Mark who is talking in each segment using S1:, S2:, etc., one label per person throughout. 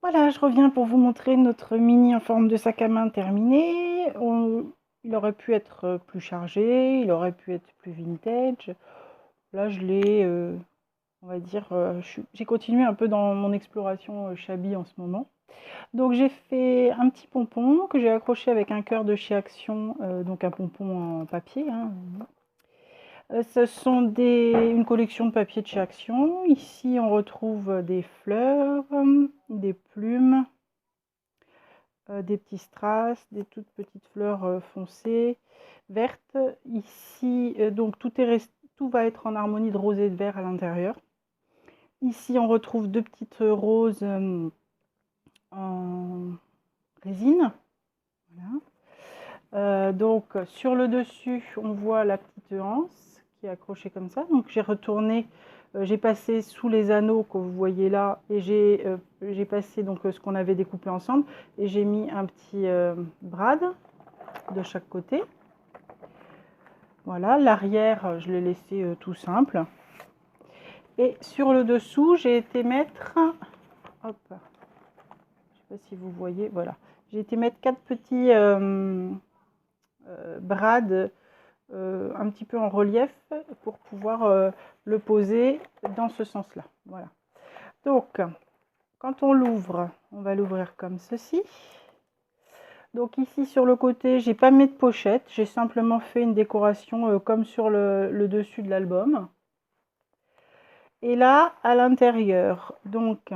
S1: Voilà, je reviens pour vous montrer notre mini en forme de sac à main terminé. Il aurait pu être plus chargé, il aurait pu être plus vintage. Là, je l'ai, on va dire, j'ai continué un peu dans mon exploration shabby en ce moment. Donc j'ai fait un petit pompon que j'ai accroché avec un cœur de chez Action, donc un pompon en papier, hein. Ce sont une collection de papiers de chez Action. Ici, on retrouve des fleurs, des plumes, des petits strass, des toutes petites fleurs foncées, vertes. Ici, donc tout va être en harmonie de rose et de vert à l'intérieur. Ici, on retrouve deux petites roses en résine. Voilà. Donc, sur le dessus, on voit la petite anse qui est accrochée comme ça. Donc, j'ai retourné, j'ai passé sous les anneaux que vous voyez là, et j'ai passé donc ce qu'on avait découpé ensemble, et j'ai mis un petit brad de chaque côté. Voilà, l'arrière, je l'ai laissé tout simple. Et sur le dessous, j'ai été mettre, hop, je sais pas si vous voyez, voilà, j'ai été mettre quatre petits brades un petit peu en relief pour pouvoir le poser dans ce sens-là. Voilà. Donc, quand on l'ouvre, on va l'ouvrir comme ceci. Donc ici sur le côté, j'ai pas mis de pochette, j'ai simplement fait une décoration comme sur le dessus de l'album. Et là, à l'intérieur, donc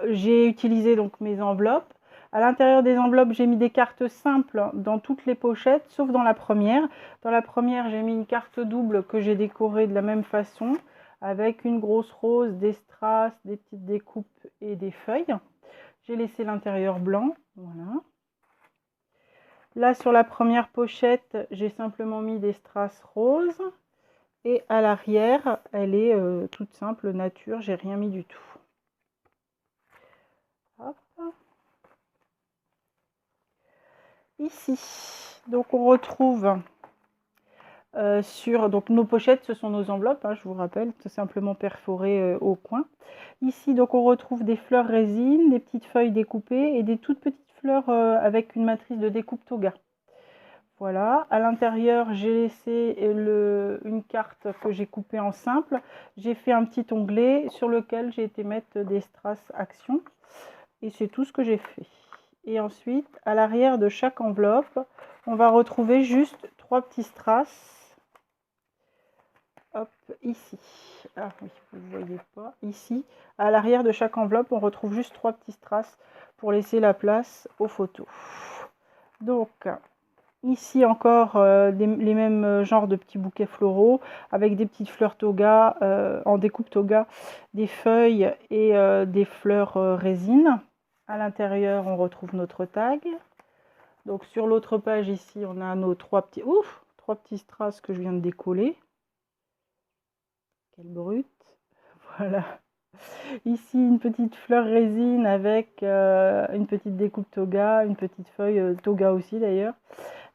S1: j'ai utilisé donc mes enveloppes. À l'intérieur des enveloppes, j'ai mis des cartes simples dans toutes les pochettes, sauf dans la première. Dans la première, j'ai mis une carte double que j'ai décorée de la même façon, avec une grosse rose, des strass, des petites découpes et des feuilles. J'ai laissé l'intérieur blanc, voilà. Là, sur la première pochette, j'ai simplement mis des strass roses. Et à l'arrière, elle est toute simple, nature, j'ai rien mis du tout. Hop. Ici, donc on retrouve sur donc nos pochettes, ce sont nos enveloppes, hein, je vous rappelle, tout simplement perforées au coin. Ici, donc on retrouve des fleurs résine, des petites feuilles découpées et des toutes petites fleurs avec une matrice de découpe toga. Voilà, à l'intérieur, j'ai laissé une carte que j'ai coupée en simple. J'ai fait un petit onglet sur lequel j'ai été mettre des strass action. Et c'est tout ce que j'ai fait. Et ensuite, à l'arrière de chaque enveloppe, on va retrouver juste trois petits strass. Hop, ici. Ah oui, vous ne voyez pas. Ici, à l'arrière de chaque enveloppe, on retrouve juste trois petits strass pour laisser la place aux photos. Donc, ici encore, les mêmes genres de petits bouquets floraux avec des petites fleurs toga, en découpe toga, des feuilles et des fleurs résine. À l'intérieur, on retrouve notre tag. Donc sur l'autre page ici, on a nos trois petits strass que je viens de décoller. Quelle brute. Voilà. Ici, une petite fleur résine avec une petite découpe toga, une petite feuille toga aussi d'ailleurs.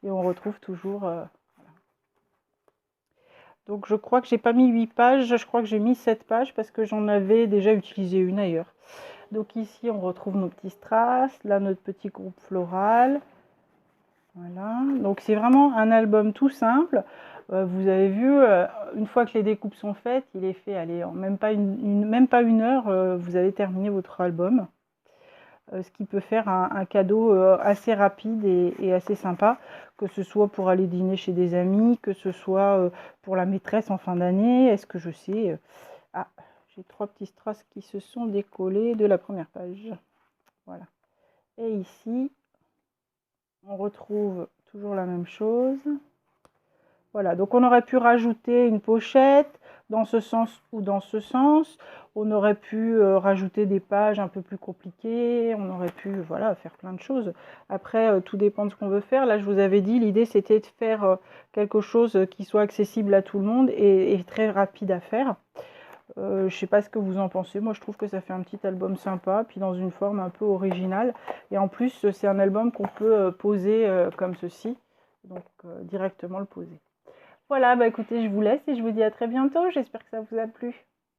S1: Et on retrouve toujours... Donc je crois que j'ai pas mis 8 pages, je crois que j'ai mis 7 pages parce que j'en avais déjà utilisé une ailleurs. Donc ici, on retrouve nos petits strass, là notre petit groupe floral. Voilà, donc c'est vraiment un album tout simple. Vous avez vu, une fois que les découpes sont faites, il est fait, allez, en même pas une heure, vous avez terminé votre album. Ce qui peut faire un cadeau assez rapide et assez sympa, que ce soit pour aller dîner chez des amis, que ce soit pour la maîtresse en fin d'année. Est-ce que je sais Ah, j'ai trois petits strass qui se sont décollés de la première page. Voilà. Et ici, on retrouve toujours la même chose. Voilà, donc on aurait pu rajouter une pochette dans ce sens ou dans ce sens. On aurait pu rajouter des pages un peu plus compliquées. On aurait pu voilà, faire plein de choses. Après, tout dépend de ce qu'on veut faire. Là, je vous avais dit, l'idée, c'était de faire quelque chose qui soit accessible à tout le monde et très rapide à faire. Je ne sais pas ce que vous en pensez. Moi, je trouve que ça fait un petit album sympa, puis dans une forme un peu originale. Et en plus, c'est un album qu'on peut poser comme ceci. Donc, directement le poser. Voilà, bah écoutez, je vous laisse et je vous dis à très bientôt. J'espère que ça vous a plu.